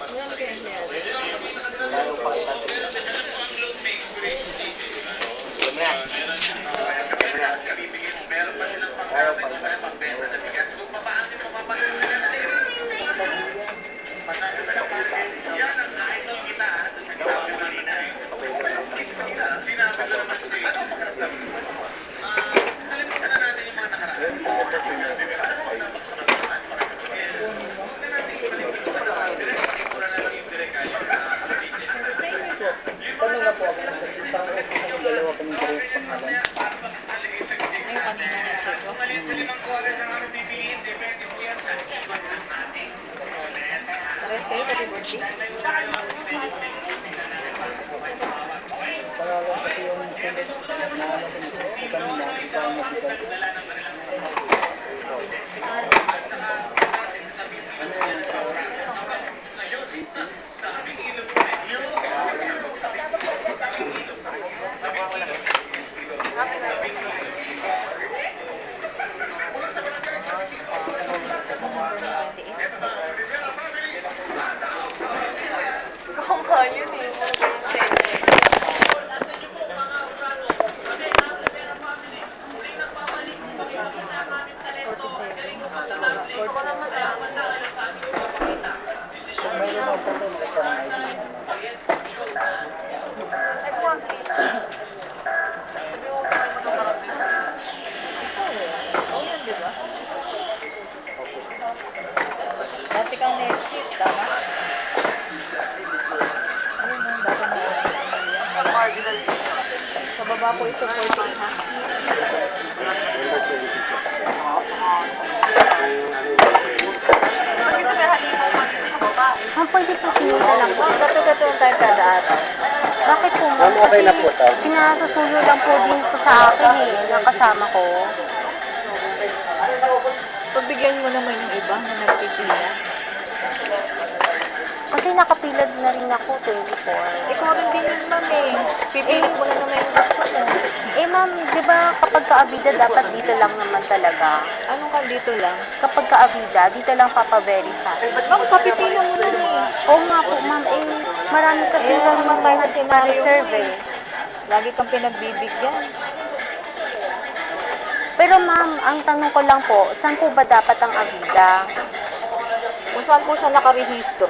Lalo pa kita sa iyo. Alam na. Lalo pa tanong na po ako kasi isang dalawa kaming parehas pangalan. Pares kayo sa birthday? Pangalan kasi yung kulit na ano ko nito, kanina, ibang mabigat. Ano yan? Yun eh. Kung mayroon ako po ito sa mga idea. Dati kang next shift, tama? Ayun mo, dati na sa baba po ito, 48. Ma'am, pwede po sinunta lang po. Katulang tayo kada araw. Bakit po, ma'am? Ma'am, okay na po ito. Pinasusuyo lang po din po sa akin eh, ng kasama ko. Pagbigyan mo naman yung iba na nagpipila. Kasi nakapilad na rin ako, 24. Ikaw rin din yun, ma'am eh. Pipili mo na naman yung gusto mo. Eh ma'am, di ba kapag kaabida dapat dito lang naman talaga? Anong kang dito lang? Kapag kaabida, dito lang papaverify. Ma'am, papipila mo na eh. Oo nga po ma'am, eh marami kasi Eh, lang naman tayo sa senaryo mo serve eh. Lagi kang pinagbibigyan. Pero ma'am, ang tanong ko lang po, saan po ba dapat ang abida? Kung saan po siya nakarehistro.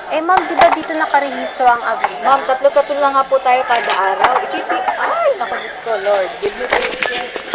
Eh ma'am, di ba dito nakarehistro ang abida? Ma'am, tatlo-tatlo lang nga po tayo kada araw. Ay, naku, Diyos ko, Lord. Give me patience.